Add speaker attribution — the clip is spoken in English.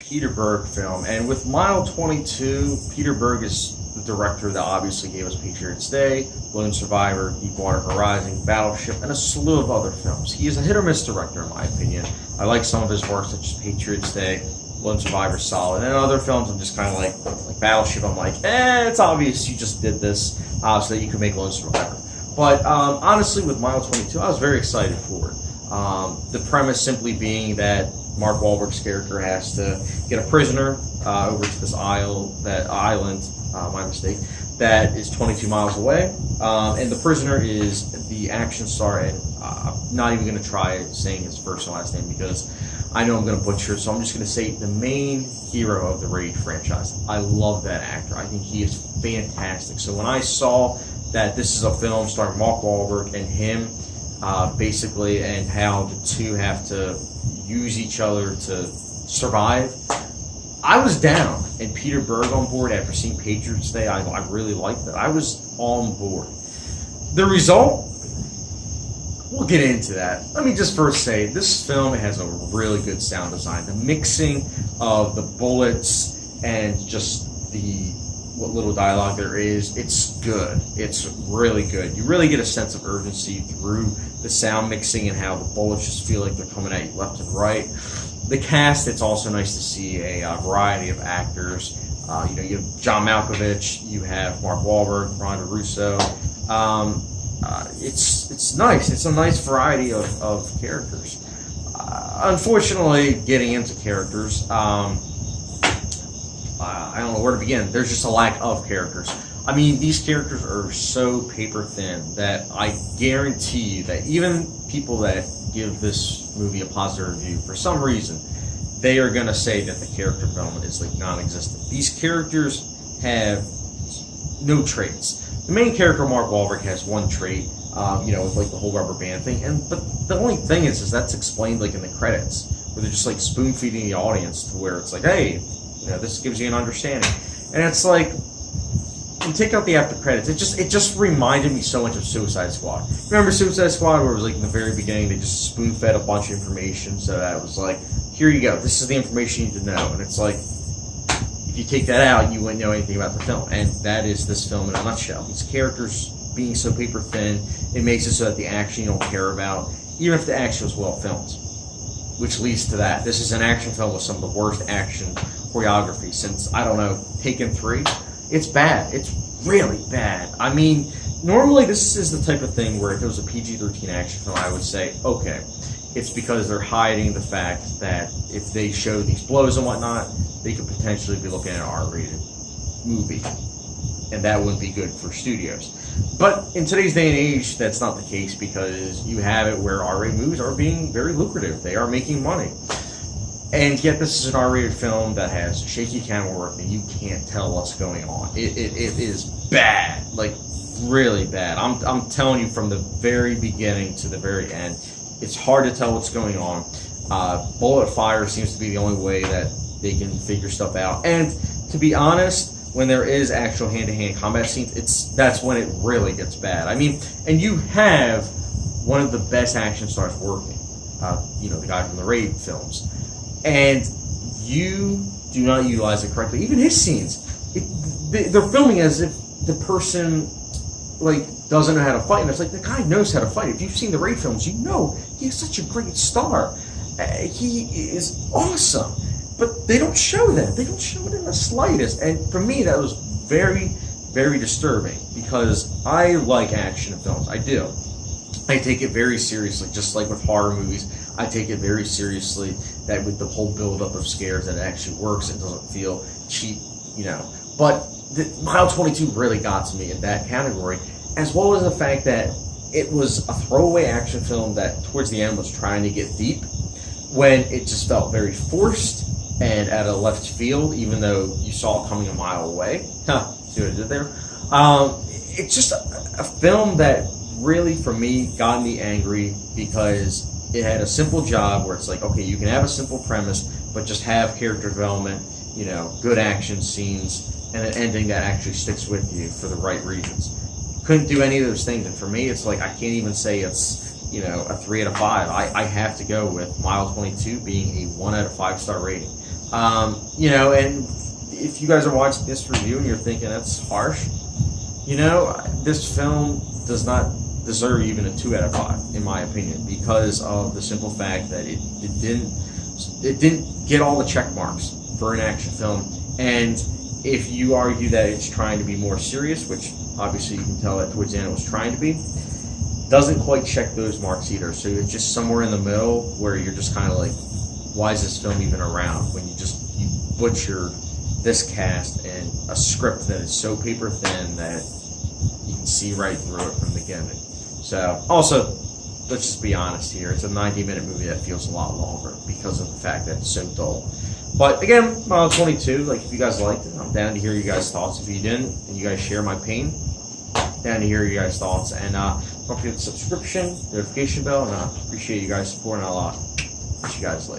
Speaker 1: Peter Berg film. And with Mile 22, Peter Berg is the director that obviously gave us Patriots Day, Lone Survivor, Deepwater Horizon, Battleship, and a slew of other films. He is a hit-or-miss director, in my opinion. I like some of his work, such as Patriots Day, Lone Survivor, solid. And other films, I'm just kind of like Battleship, I'm like, it's obvious you just did this so that you could make Lone Survivor. But honestly, with Mile 22, I was very excited for it. The premise simply being that Mark Wahlberg's character has to get a prisoner over to this island, my mistake, that is 22 miles away. And the prisoner is the action star, and I'm not even going to try saying his first and last name because I know I'm going to butcher it, so I'm just going to say the main hero of the Raid franchise. I love that actor. I think he is fantastic. So when I saw that this is a film starring Mark Wahlberg and him, basically, and how the two have to use each other to survive, I was down. And Peter Berg on board after seeing Patriots Day, I really liked that. I was on board. The result, we'll get into that. Let me just first say, this film has a really good sound design. The mixing of the bullets and just what little dialogue there is, it's good. It's really good. You really get a sense of urgency through the sound mixing and how the bullets just feel like they're coming at you left and right. The cast, it's also nice to see a variety of actors. You have John Malkovich, you have Mark Wahlberg, Ron Russo. It's nice. It's a nice variety of characters. Unfortunately, getting into characters, I don't know where to begin. There's just a lack of characters. I mean, these characters are so paper thin that I guarantee you that even people that give this movie a positive review, for some reason, they are going to say that the character development is like non-existent. These characters have no traits. The main character, Mark Wahlberg, has one trait, with like the whole rubber band thing. But the only thing is that's explained like in the credits, where they're just like spoon feeding the audience to where it's like, hey, this gives you an understanding. And it's like, you take out the after credits, it just reminded me so much of Suicide Squad. Remember Suicide Squad, where it was like in the very beginning, they just spoon fed a bunch of information so that it was like, here you go, this is the information you need to know. And it's like, if you take that out, you wouldn't know anything about the film. And that is this film in a nutshell. These characters being so paper thin, it makes it so that the action you don't care about, even if the action was well filmed. Which leads to that. This is an action film with some of the worst action choreography since, I don't know, Taken 3. It's bad. It's really bad. I mean, normally this is the type of thing where if it was a PG-13 action film, I would say, okay, it's because they're hiding the fact that if they show these blows and whatnot, they could potentially be looking at an R-rated movie. And that wouldn't be good for studios. But in today's day and age, that's not the case because you have it where R-rated movies are being very lucrative. They are making money. And yet this is an R-rated film that has shaky camera work and you can't tell what's going on. It is bad, like really bad. I'm telling you, from the very beginning to the very end, it's hard to tell what's going on. Bullet fire seems to be the only way that they can figure stuff out. And to be honest, when there is actual hand-to-hand combat scenes, that's when it really gets bad. I mean, and you have one of the best action stars working, the guy from the Raid films. And you do not utilize it correctly. Even his scenes, they're filming as if the person doesn't know how to fight, and it's like the guy knows how to fight. If you've seen the Raid films, you know he is such a great star. He is awesome, but they don't show that. They don't show it in the slightest. And for me, that was very, very disturbing because I like action films. I do. I take it very seriously, just like with horror movies. I take it very seriously that with the whole build-up of scares that it actually works and doesn't feel cheap, But Mile 22 really got to me in that category, as well as the fact that it was a throwaway action film that towards the end was trying to get deep when it just felt very forced and at a left field, even though you saw it coming a mile away. See what I did there? It's just a film that really, for me, got me angry because it had a simple job where it's like, okay, you can have a simple premise, but just have character development, good action scenes, and an ending that actually sticks with you for the right reasons. Couldn't do any of those things, and for me, it's like I can't even say it's, a 3 out of 5. I have to go with Mile 22 being a 1 out of 5 star rating. You know, and if you guys are watching this review and you're thinking that's harsh, you know, this film does not deserve even a 2 out of 5, in my opinion, because of the simple fact that it didn't get all the check marks for an action film. And if you argue that it's trying to be more serious, which obviously you can tell that towards the end it was trying to be, doesn't quite check those marks either. So you're just somewhere in the middle where you're just kind of like, why is this film even around? When you butcher this cast and a script that is so paper thin that you can see right through it from the beginning. So also, let's just be honest here, it's a 90-minute movie that feels a lot longer because of the fact that it's so dull. But again, Mile 22, like, if you guys liked it, I'm down to hear you guys' thoughts. If you didn't, and you guys share my pain, down to hear you guys' thoughts. And don't forget the subscription, notification bell, and I appreciate you guys' support, and I'll see you guys later.